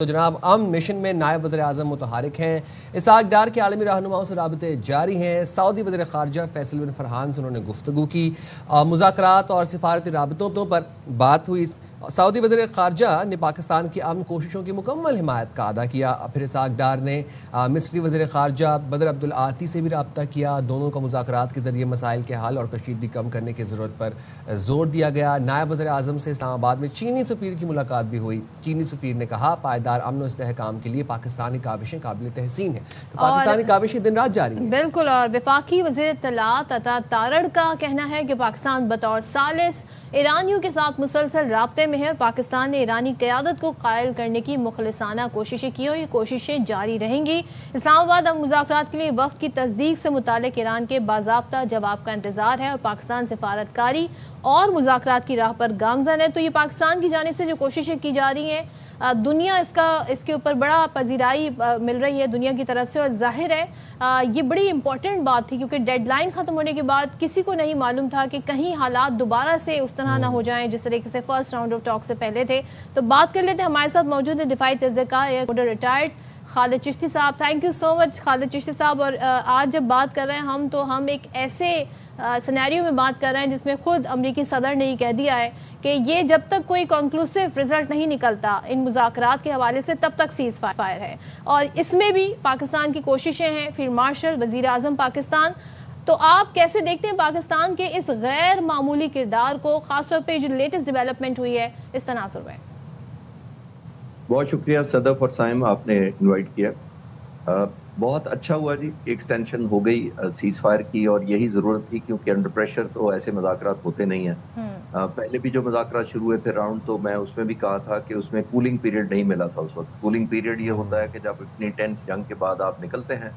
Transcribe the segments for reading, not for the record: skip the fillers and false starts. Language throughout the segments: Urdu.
تو جناب امن مشن میں نائب وزیر اعظم متحرک ہیں۔ اسحاق ڈار کے عالمی رہنماؤں سے رابطے جاری ہیں۔ سعودی وزیر خارجہ فیصل بن فرحان سے انہوں نے گفتگو کی، مذاکرات اور سفارتی رابطوں پر بات ہوئی۔ سعودی وزیر خارجہ نے پاکستان کی امن کوششوں کی مکمل حمایت کا اعادہ کیا۔ پھر اسحاق ڈار نے مصری وزیر خارجہ بدر عبدالعاطی سے بھی رابطہ کیا۔ دونوں کا مذاکرات کے ذریعے مسائل کے حل اور کشیدگی کم کرنے کی ضرورت پر زور دیا گیا۔ نائب وزیر اعظم سے اسلام آباد میں چینی سفیر کی ملاقات بھی ہوئی۔ چینی سفیر نے کہا پائیدار امن و استحکام کے لیے پاکستانی کاوشیں قابل تحسین ہیں۔ تو پاکستانی کاوشیں دن رات جاری ہیں۔ بالکل، اور وفاقی وزیر اطلاعات عطا تارڑ کا کہنا ہے کہ پاکستان بطور ثالث ایرانیوں کے ساتھ مسلسل رابطے میں ہے۔ پاکستان نے ایرانی قیادت کو قائل کرنے کی مخلصانہ کوششیں کی اور یہ کوششیں جاری رہیں گی۔ اسلام آباد اب مذاکرات کے لیے وفد کی تصدیق سے متعلق ایران کے باضابطہ جواب کا انتظار ہے اور پاکستان سفارتکاری اور مذاکرات کی راہ پر گامزن ہے۔ تو یہ پاکستان کی جانب سے جو کوششیں کی جا رہی ہیں، دنیا اس کے اوپر بڑا پذیرائی مل رہی ہے دنیا کی طرف سے، اور ظاہر ہے یہ بڑی امپورٹنٹ بات تھی کیونکہ ڈیڈ لائن ختم ہونے کے بعد کسی کو نہیں معلوم تھا کہ کہیں حالات دوبارہ سے اس طرح نہ ہو جائیں جس طریقے سے فرسٹ راؤنڈ آف ٹاک سے پہلے تھے۔ تو بات کر لیتے ہیں، ہمارے ساتھ موجود ہے دفاعی تجزیہکار ایئر کوڈر ریٹائرڈ خالد چشتی صاحب۔ تھینک یو سو مچ خالد چشتی صاحب۔ اور آج جب بات کر رہے ہیں ہم ایک ایسے سینیریو میں بات کر رہے ہیں جس میں خود امریکی صدر نے یہ کہہ دیا ہے کہ یہ جب تک کوئی کنکلوسیو رزلٹ نہیں نکلتا ان مذاکرات کے حوالے سے تب تک سیز فائر ہے، اور اس میں بھی پاکستان کی کوششیں ہیں۔ فیلڈ مارشل وزیر اعظم پاکستان، تو آپ کیسے دیکھتے ہیں پاکستان کے اس غیر معمولی کردار کو، خاص طور پہ جو لیٹسٹ ڈیولپمنٹ ہوئی ہے اس تناظر میں؟ بہت شکریہ صدف اور سائم، آپ نے انوائٹ کیا۔ بہت اچھا ہوا جی، ایکسٹینشن ہو گئی سیز فائر کی، اور یہی ضرورت تھی کیونکہ انڈر پریشر تو ایسے مذاکرات ہوتے نہیں ہیں۔ پہلے بھی جو مذاکرات شروع ہوئے تھے راؤنڈ، تو میں اس میں بھی کہا تھا کہ اس میں کولنگ پیریڈ نہیں ملا تھا اس وقت۔ کولنگ پیریڈ یہ ہوتا ہے کہ جب اتنی ٹینس جنگ کے بعد آپ نکلتے ہیں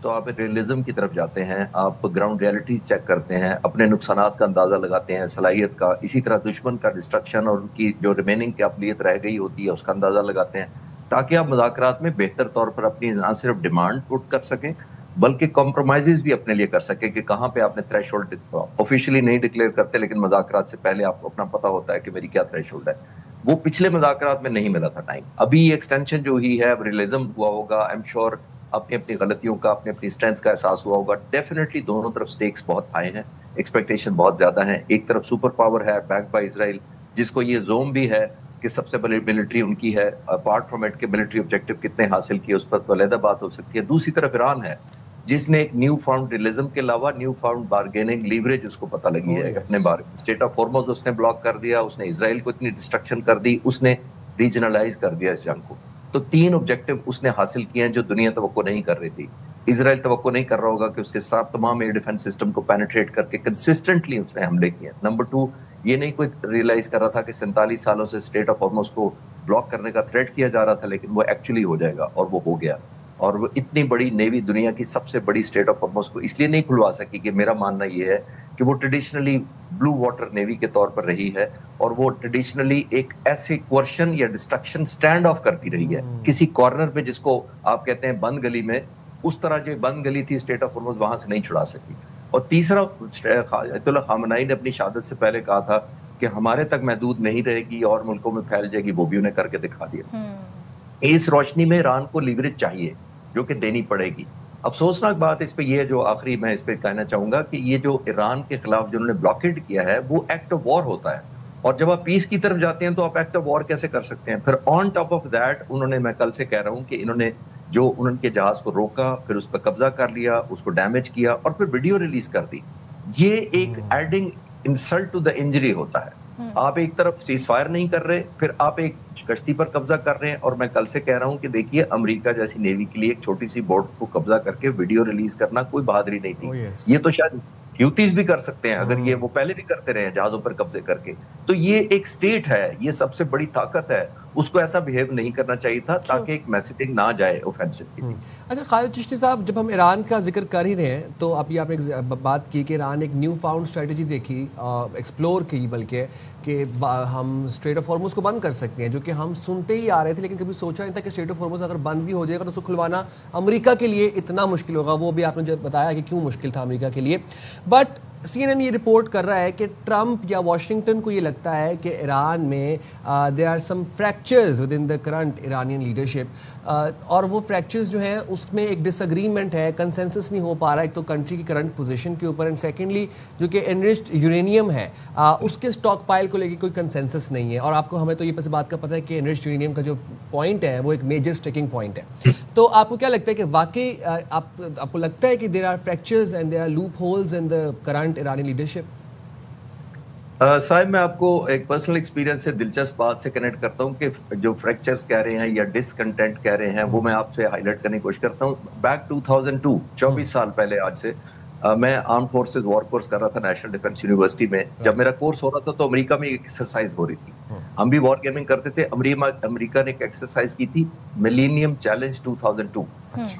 تو آپ ریئلزم کی طرف جاتے ہیں، آپ گراؤنڈ ریئلٹی چیک کرتے ہیں، اپنے نقصانات کا اندازہ لگاتے ہیں، صلاحیت کا، اسی طرح دشمن کا ڈسٹرکشن اور ان کی جو ریمیننگ قابلیت رہ گئی ہوتی ہے اس کا اندازہ لگاتے ہیں، تاکہ آپ مذاکرات میں بہتر طور پر اپنی نہ صرف ڈیمانڈ پٹ کر سکیں بلکہ کمپرومائزز بھی اپنے لیے کر سکیں کہ کہاں پہ آپ نے تھریش ہولڈ آفیشلی نہیں ڈکلیئر کرتے لیکن مذاکرات سے پہلے آپ کو اپنا پتہ ہوتا ہے کہ میری کیا تھریش ہولڈ ہے۔ وہ پچھلے مذاکرات میں نہیں ملا تھا ٹائم۔ ابھی یہ ایکسٹینشن جو ہوئی ہے، اب ریئلزم ہوا ہوگا، آئی ایم شیور اپنی غلطیوں کا، اپنی اسٹرینتھ کا احساس ہوا ہوگا۔ ڈیفینیٹلی دونوں طرف سٹیکس بہت ہائی ہیں، ایکسپیکٹیشن بہت زیادہ ہیں۔ ایک طرف سپر پاور ہے بیک بائی اسرائیل، جس کو یہ زوم بھی ہے کہ سب سے بڑی ملٹری ان کی ہے، اپارٹ فرام اٹ کے ملٹری آبجیکٹو کتنے حاصل کیے اس پر تو علیحدہ بات ہو سکتی ہے۔ دوسری طرف ایران ہے جس نے ایک نیو فاؤنڈ ریئلزم کے علاوہ نیو فاؤنڈ بارگیننگ لیوریج اس کو پتہ لگی ہے کہ اپنے اسٹیٹ آف ہارمز اس نے بلاک کر دیا، اس نے اسرائیل کو اتنی ڈسٹرکشن کر دی، اس نے ریجنلائز کر دیا اس جنگ کو۔ تو تین آبجیکٹو اس نے حاصل کیے ہیں جو دنیا توقع نہیں کر رہی تھی۔ اسرائیل توقع نہیں کر رہا ہوگا کہ اس کے ساتھ تمام ایئر ڈیفنس سسٹم کو پینیٹریٹ کر کے کنسسٹنٹلی اس نے حملے کیے۔ نمبر 2، یہ نہیں کوئی ریئلائز کر رہا تھا کہ 47 سالوں سے اسٹیٹ آف ہارمز کو بلاک کرنے کا تھریٹ کیا جا رہا تھا، لیکن وہ ایکچولی ہو جائے گا، اور وہ ہو گیا۔ اور وہ اتنی بڑی نیوی، دنیا کی سب سے بڑی اسٹیٹ آف ہارمز کو اس لیے نہیں کھلوا سکی کہ میرا ماننا یہ ہے کہ وہ ٹریڈیشنلی بلو واٹر نیوی کے طور پر رہی ہے، اور وہ ٹریڈیشنلی ایک ایسے کوارشن یا ڈسٹرکشن سٹینڈ آف کرتی رہی ہے کسی کارنر پہ، جس کو آپ کہتے ہیں بند گلی میں، اس طرح جو بند گلی تھی اسٹیٹ آف ہارمز وہاں سے نہیں چھڑا سکی۔ اور تیسرا، آیت اللہ خامنائی نے اپنی شہادت سے پہلے کہا تھا کہ ہمارے تک محدود نہیں رہے گی اور ملکوں میں پھیل جائے گی، وہ بھی انہیں کر کے دکھا دیا۔ اس روشنی میں ایران کو لیوریج چاہیے جو کہ دینی پڑے گی۔ افسوسناک بات اس پہ یہ ہے، جو آخری میں اس پہ کہنا چاہوں گا، کہ یہ جو ایران کے خلاف جنہوں نے بلاکیڈ کیا ہے وہ ایکٹ آف وار ہوتا ہے، اور جب آپ پیس کی طرف جاتے ہیں تو آپ ایکٹ آف وار کیسے کر سکتے ہیں؟ پھر آن ٹاپ آف دیٹ انہوں نے، میں کل سے کہہ رہا ہوں کہ انہوں نے جو ان کے جہاز کو روکا، پھر اس پہ قبضہ کر لیا، اس کو ڈیمیج کیا، اور پھر ویڈیو ریلیز کر دی۔ یہ ایک adding insult to the injury ہوتا ہے۔ آپ ایک طرف سیز فائر نہیں کر رہے، پھر آپ ایک کشتی پر قبضہ کر رہے ہیں، اور میں کل سے کہہ رہا ہوں کہ دیکھیے امریکہ جیسی نیوی کے لیے ایک چھوٹی سی بوٹ کو قبضہ کر کے ویڈیو ریلیز کرنا کوئی بہادری نہیں تھی۔ یہ تو شاید ہیوتیز بھی کر سکتے ہیں، اگر یہ وہ پہلے بھی کرتے رہے ہیں جہازوں پر قبضے کر کے۔ تو یہ ایک سٹیٹ ہے، یہ سب سے بڑی طاقت ہے، اس کو ایسا بہیو نہیں کرنا چاہیے تھا تاکہ ایک میسیجنگ نہ جائے اوفینسو کی۔ اچھا خالد چشتی صاحب، جب ہم ایران کا ذکر کر ہی رہے ہیں تو ابھی آپ نے بات کی کہ ایران ایک نیو فاؤنڈ اسٹریٹجی دیکھی، ایکسپلور کی بلکہ، کہ ہم اسٹریٹ آف ہارمز کو بند کر سکتے ہیں، جو کہ ہم سنتے ہی آ رہے تھے لیکن کبھی سوچا نہیں تھا کہ اسٹریٹ آف ہارمز اگر بند بھی ہو جائے گا تو اس کو کھلوانا امریکہ کے لیے اتنا مشکل ہوگا۔ وہ بھی آپ نے بتایا کہ کیوں مشکل تھا امریکہ کے لیے، بٹ CNN یہ رپورٹ کر رہا ہے کہ ٹرمپ یا واشنگٹن کو یہ لگتا ہے کہ ایران میں there are some fractures with in the current Iranian leadership, اور وہ فریکچرز جو ہیں اس میں ایک ڈس اگریمنٹ ہے، کنسنسس نہیں ہو پا رہا ایک تو کنٹری کی کرنٹ پوزیشن کے اوپر، اینڈ سیکنڈلی جو کہ انرچڈ یورینیم ہے اس کے اسٹاک پائل کو لے کے کوئی کنسنسس نہیں ہے، اور آپ کو ہمیں تو یہ بات کا پتہ ہے کہ انرچڈ یورینیم کا جو پوائنٹ ہے وہ ایک میجر اسٹیکنگ پوائنٹ ہے. تو آپ کو کیا لگتا ہے کہ واقعی آپ کو لگتا ہے کہ there are fractures and there are loopholes in the current ایرانی لیڈرشپ؟ صاحب میں آپ کو ایک پرسنل ایکسپیرینس سے دلچسپ بات سے کنیکٹ کرتا ہوں کہ جو فریکچرز کہہ رہے ہیں یا ڈسکنٹینٹ کہہ رہے ہیں وہ میں آپ سے ہائی لائٹ کرنے کی کوشش کرتا ہوں. بیک 2002 24 سال پہلے آج سے میں آرم فورسز وار کورس کر رہا تھا نیشنل ڈیفنس یونیورسٹی میں. جب میرا کورس ہو رہا تھا تو امریکہ میں ایک ایکسرسائز ہو رہی تھی، ہم بھی وار گیمنگ کرتے تھے. امریکہ نے ایک ایکسرسائز کی تھی ملینیم چیلنج 2002،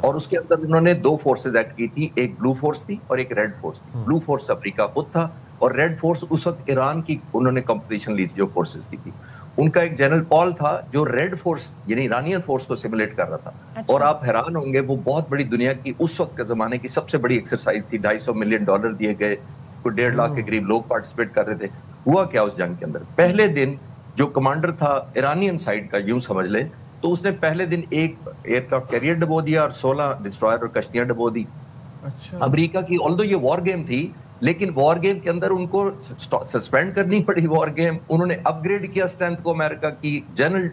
اور اس کے اندر انہوں نے 2 فورسز ایکٹ کی تھی، ایک بلو فورس تھی اور ایک ریڈ فورس تھی. بلو فورس امریکہ خود تھا اور ریڈ فورس اس وقت ایران کی انہوں نے کمپٹیشن لی تھی جو فورسز کی تھی. ان کا ایک جنرل پال تھا جو ریڈ فورس یعنی ایرانین فورس کو سیمولیٹ کر رہا تھا. اور آپ حیران ہوں گے وہ بہت بڑی دنیا کی اس وقت کے زمانے کی سب سے بڑی ایکسرسائز تھی. $250 ملین دیے گئے، کوئی 1.5 لاکھ کے قریب لوگ پارٹیسپیٹ کر رہے تھے. ہوا کیا اس جنگ کے اندر، پہلے دن جو کمانڈر تھا ایرانین سائڈ کا یوں سمجھ لیں تو اس نے پہلے دن ایک ایئر کرافٹ کیریئر ڈبو دیا اور 16 ڈسٹرائر اور کشتیاں ڈبو دی. امریکہ کی آلدو یہ وار گیم تھی لیکن وار گیم کے اندر ان کو سسپینڈ کرنی پڑی وار گیم. انہوں نے اپ گریڈ کیا اسٹرینتھ کو امریکہ کی. جنرل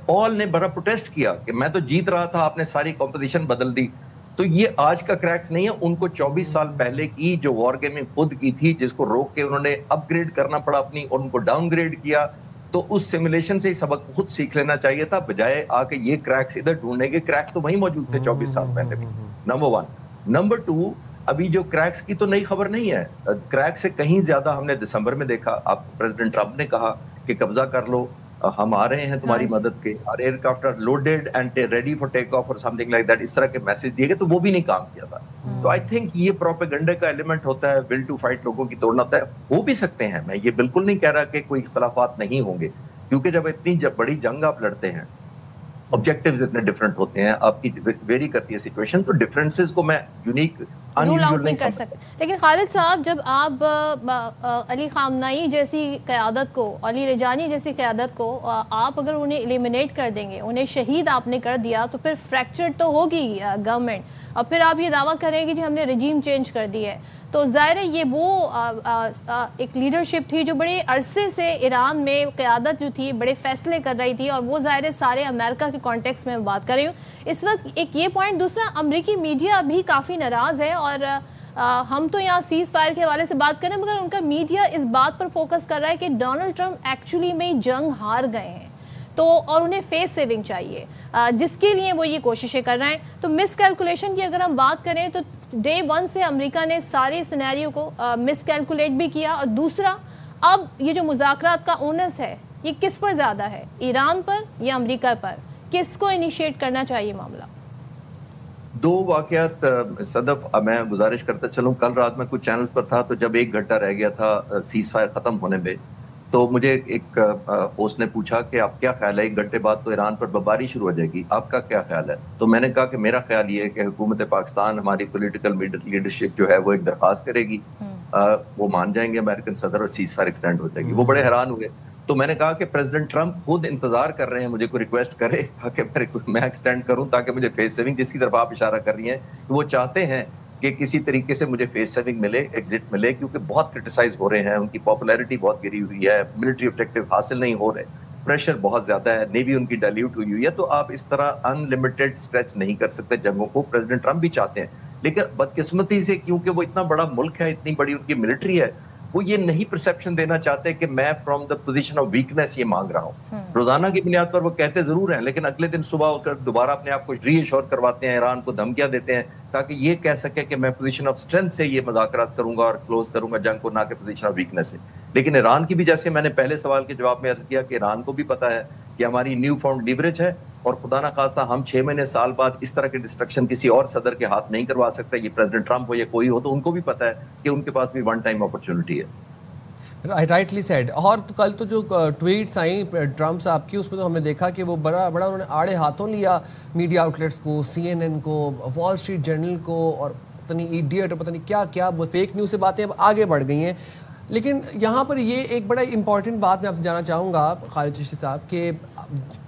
پال نے بڑا پروٹیسٹ کیا کہ میں تو جیت رہا تھا، آپ نے ساری کمپوزیشن بدل دی. تو یہ آج کا کریکس نہیں ہے، ان کو 24 سال پہلے کی جو وار گیمنگ خود کی تھی جس کو روک کے انہوں نے اپ گریڈ کرنا پڑا اپنی اور ان کو ڈاؤن گریڈ کیا. تو اس سیمولیشن سے ہی سبق خود سیکھ لینا چاہیے تھا بجائے آ کے یہ کریکس ادھر ڈھونڈنے کے. کریکس تو وہیں موجود تھے 24 سال پہلے بھی. نمبر 1. نمبر 2، ابھی جو کریکس کی تو نئی خبر نہیں ہے، کریک سے کہیں زیادہ ہم نے دسمبر میں دیکھا. آپ پریزیڈنٹ ٹرمپ نے کہا کہ قبضہ کر لو، ہم آ رہے ہیں تمہاری مدد کے، اور aircraft are loaded and ready for take off اور سم تھنگ لائک دیٹ، اس طرح کے میسج دیے گئے تو وہ بھی نہیں کام کیا تھا. تو آئی تھنک یہ پروپیگنڈا کا ایلیمنٹ ہوتا ہے، ول ٹو فائٹ لوگوں کی توڑنا ہوتا ہے. ہو بھی سکتے ہیں، میں یہ بالکل نہیں کہہ رہا کہ کوئی اختلافات نہیں ہوں گے، کیونکہ جب اتنی بڑی جنگ آپ لڑتے ہیں آبجیکٹیوز اتنے ڈفرینٹ ہوتے ہیں، آپ کی ویری کرتی ہے سچویشن، تو ڈفرینسز کو میں یونیک رول آؤٹ نہیں کر سکتے. لیکن خالد صاحب جب آپ علی خامنائی جیسی قیادت کو، علی رجانی جیسی قیادت کو آپ اگر انہیں ایلیمینیٹ کر دیں گے، انہیں شہید آپ نے کر دیا، تو پھر فریکچر تو ہوگی گورنمنٹ، اور پھر آپ یہ دعویٰ کریں گے کہ ہم نے رجیم چینج کر دی ہے. تو ظاہر ہے یہ وہ ایک لیڈرشپ تھی جو بڑے عرصے سے ایران میں قیادت جو تھی بڑے فیصلے کر رہی تھی، اور وہ ظاہر ہے سارے امریکہ کے کانٹیکس میں بات کر رہی ہوں اس وقت. ایک یہ پوائنٹ. دوسرا، امریکی میڈیا بھی کافی ناراض ہے، اور ہم تو یہاں سیز فائر کے حوالے سے بات کریں مگر ان کا میڈیا اس بات پر فوکس کر رہا ہے کہ ڈونلڈ ٹرمپ ایکچولی میں جنگ ہار گئے ہیں، تو اور انہیں فیس سیونگ چاہیے جس کے لیے وہ یہ کوششیں کر رہے ہیں. تو مس کیلکولیشن کی اگر ہم بات کریں تو ڈے 1 سے امریکہ نے سارے سینیریو کو مس کیلکولیٹ بھی کیا. اور دوسرا، اب یہ جو مذاکرات کا اونس ہے یہ کس پر زیادہ ہے، ایران پر یا امریکہ پر؟ کس کو انیشیٹ کرنا چاہیے معاملہ؟ 2 واقعات صدف میں گزارش کرتا چلوں. کل رات میں کچھ چینلز پر تھا تو جب 1 گھنٹہ رہ گیا تھا سیز فائر ختم ہونے میں، تو مجھے ایک ہوسٹ نے پوچھا کہ آپ کیا خیال ہے 1 گھنٹے بعد تو ایران پر بمباری شروع ہو جائے گی، آپ کا کیا خیال ہے؟ تو میں نے کہا کہ میرا خیال یہ ہے کہ حکومت پاکستان ہماری پولیٹیکل لیڈرشپ جو ہے وہ ایک درخواست کرے گی، وہ مان جائیں گے امریکن صدر اور سیز فائر ایکسٹینڈ ہو جائے گی. وہ بڑے حیران ہوئے. تو میں نے کہا کہ پریزیڈنٹ ٹرمپ خود انتظار کر رہے ہیں مجھے کوئی ریکویسٹ کرے تاکہ میں ایکسٹینڈ کروں، تاکہ مجھے فیس سیونگ، جس کی طرف آپ اشارہ کر رہی ہیں کہ وہ چاہتے ہیں کہ کسی طریقے سے مجھے فیس سیونگ ملے، ایگزٹ ملے، کیونکہ بہت کرٹیسائز ہو رہے ہیں، ان کی پاپولیرٹی بہت گری ہوئی ہے، ملٹری آبجیکٹو حاصل نہیں ہو رہے، پریشر بہت زیادہ ہے، نیوی ان کی ڈائلیوٹ ہوئی ہے. تو آپ اس طرح ان لمیٹڈ اسٹریچ نہیں کر سکتے جنگوں کو. پریزیڈنٹ ٹرمپ بھی چاہتے ہیں، لیکن بدقسمتی سے کیونکہ وہ اتنا بڑا ملک ہے، اتنی بڑی ان کی ملٹری ہے، وہ یہ نہیں پرسیپشن دینا چاہتے کہ میں from the position of weakness یہ مانگ رہا ہوں. روزانہ کی بنیاد پر وہ کہتے ضرور ہیں، لیکن اگلے دن صبح اٹھ کر دوبارہ اپنے آپ کو ری ایشور کرواتے ہیں، ایران کو دھمکیاں دیتے ہیں تاکہ یہ کہہ سکے کہ میں پوزیشن آف اسٹرینتھ سے یہ مذاکرات کروں گا اور کلوز کروں گا جنگ کو، نہ کہ پوزیشن آف ویکنیس سے. لیکن ایران کی بھی، جیسے میں نے پہلے سوال کے جواب میں عرض کیا، کہ ایران کو بھی پتا ہے کہ ہماری نیو فاؤنڈ لیوریج ہے، اور خدا نہ خواستہ ہم 6 مہینے سال بعد اس طرح کی ڈسٹرکشن کسی اور صدر کے ہاتھ نہیں کروا سکتے. یہ پریزیڈنٹ ٹرمپ ہو یا کوئی ہو، تو ان کو بھی پتا ہے کہ ان کے پاس بھی ون ٹائم اپرچونٹی ہے. Rightly said. اور کل تو جو ٹویٹس آئیں ٹرمپ صاحب کی، اس میں تو ہم نے دیکھا کہ وہ بڑا انہوں نے آڑے ہاتھوں لیا میڈیا آؤٹلیٹس کو، CNN کو، وال اسٹریٹ جرنل کو، اور پتہ نہیں ایڈیٹ اور پتہ نہیں کیا کیا فیک نیوز سے باتیں اب آگے بڑھ گئی ہیں. لیکن یہاں پر یہ ایک بڑا امپورٹنٹ بات میں آپ سے جاننا چاہوں گا خالد چشتی صاحب کہ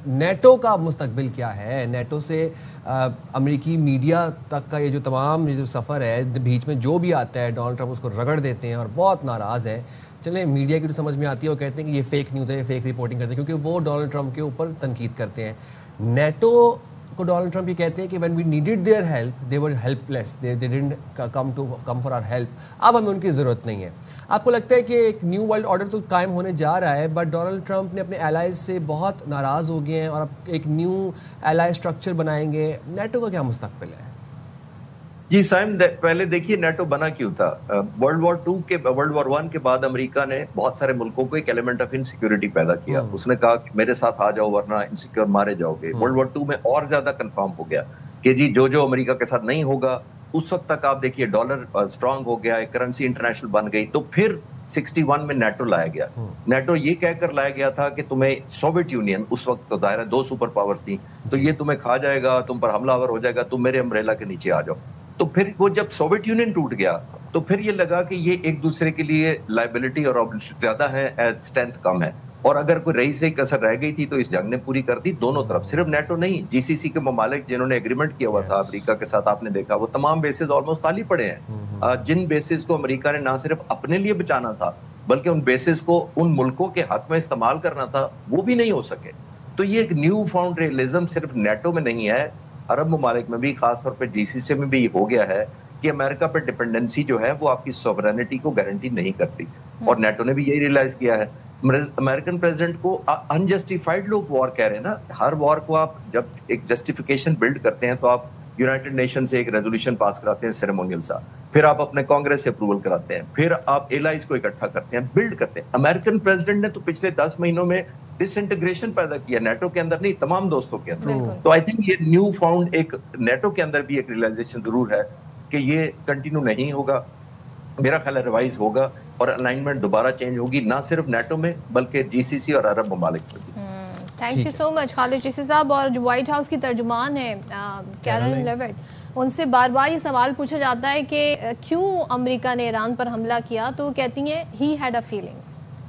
نیٹو کا مستقبل کیا ہے. نیٹو سے امریکی میڈیا تک کا یہ جو تمام یہ جو سفر ہے, بیچ میں جو بھی آتا ہے ڈونلڈ ٹرمپ اس کو رگڑ دیتے ہیں اور بہت ناراض ہیں. چلیں میڈیا کی جو سمجھ میں آتی ہے وہ کہتے ہیں کہ یہ فیک نیوز ہے, یہ فیک رپورٹنگ کرتے ہیں کیونکہ وہ ڈونلڈ ٹرمپ کے اوپر تنقید کرتے ہیں. نیٹو کو ڈونلڈ ٹرمپ یہ کہتے ہیں کہ when we needed their help they were helpless, they didn't come for our help. اب ہمیں ان کی ضرورت نہیں ہے. آپ کو لگتا ہے کہ ایک نیو ورلڈ آرڈر تو قائم ہونے جا رہا ہے, بٹ ڈونلڈ ٹرمپ نے اپنے الائز سے بہت ناراض ہو گئے ہیں اور اب ایک نیو الائی اسٹرکچر بنائیں گے. نیٹو کا کیا مستقبل ہے؟ جی سائم, پہلے دیکھیے نیٹو بنا کیوں تھا. ورلڈ وار 1 کے بعد امریکہ نے بہت سارے ملکوں کو ایک ایلیمنٹ آف انسیکیورٹی پیدا کیا. اس نے کہا کہ میرے ساتھ آ جاؤ ورنہ انسیکیور مارے جاؤ گے. ورلڈ وار 2 میں اور زیادہ کنفرم ہو گیا کہ جی جو امریکہ کے ساتھ نہیں ہوگا. اس وقت تک آپ دیکھیے ڈالر اسٹرانگ ہو گیا, کرنسی انٹرنیشنل بن گئی. تو پھر 61 میں نیٹو لایا گیا. نیٹو یہ کہہ کر لایا گیا تھا کہ تمہیں سوویت یونین, اس وقت تو ظاہر ہے 2 سپر پاورز تھیں, تو یہ تمہیں کھا جائے گا, تم پر حملہ آور ہو جائے گا, تم میرے امبریلا کے نیچے آ جاؤ. تو پھر وہ جب سوویت یونین ٹوٹ گیا تو پھر یہ لگا کہ یہ ایک دوسرے کے لیے لائبلٹی اور زیادہ ہے, اسٹرینتھ کم ہے. اور اگر کوئی رہی سے کسر رہ گئی تھی تو اس جنگ نے پوری کر دی دونوں طرف. صرف نیٹو نہیں, جی سی سی کے ممالک جنہوں نے ایگریمنٹ کیا ہوا تھا امریکہ کے ساتھ, آپ نے دیکھا وہ تمام بیسز آلموسٹ خالی پڑے ہیں. جن بیسز کو امریکہ نے نہ صرف اپنے لیے بچانا تھا بلکہ ان بیسز کو ان ملکوں کے حق میں استعمال کرنا تھا, وہ بھی نہیں ہو سکے. تو یہ ایک نیو فاؤنڈ ریئلزم صرف نیٹو میں نہیں ہے, عرب ممالک میں بھی, خاص طور پہ جی سی سی میں بھی ہو گیا ہے کہ امریکہ پہ ڈپینڈنسی جو ہے وہ آپ کی سوورینٹی کو گارنٹی نہیں کرتی. اور نیٹو نے بھی یہی ریئلائز کیا ہے. امریکن پریزیڈنٹ کو انجسٹیفائڈ لوگ وار کہہ رہے ہیں نا. ہر وار کو آپ جب ایک جسٹیفیکیشن بلڈ کرتے ہیں تو آپ یونائٹڈ نیشن سے ایک ریزولوشن پاس کراتے ہیں سیریمونیل سا, پھر آپ اپنے کانگریس سے اپروول کراتے ہیں, پھر آپ ایلائز کو اکٹھا کرتے ہیں, بلڈ کرتے ہیں. امریکن پریزیڈنٹ نے تو پچھلے 10 مہینوں میں ڈس انٹیگریشن پیدا کیا, نیٹو کے اندر نہیں, تمام دوستوں کے اندر. تو آئی تھنک یہ نیو فاؤنڈ ایک نیٹو کے اندر بھی ایک ریئلائزیشن ضرور ہے کہ یہ کنٹینیو نہیں ہوگا. میرا خیال ہے ریوائز ہوگا اور الائنمنٹ دوبارہ چینج ہوگی, نہ صرف نیٹو میں بلکہ جی سی سی اور عرب ممالک میں بھی. تھینک یو سو مچ خالد چشتی صاحب. اور جو وائٹ ہاؤس کی ترجمان ہے کیرولین لیوٹ, ان سے بار بار یہ سوال پوچھا جاتا ہے کہ کیوں امریکہ نے ایران پر حملہ کیا, تو وہ کہتی ہیں he had a feeling.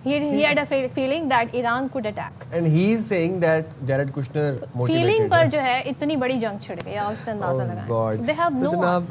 He had a feeling that Iran could attack. And he is saying that Jared Kushner motivated. Feeling پر جو ہے اتنی بڑی جنگ چھڑ گئی, آپ اس سے اندازہ لگائیں. They have no answer.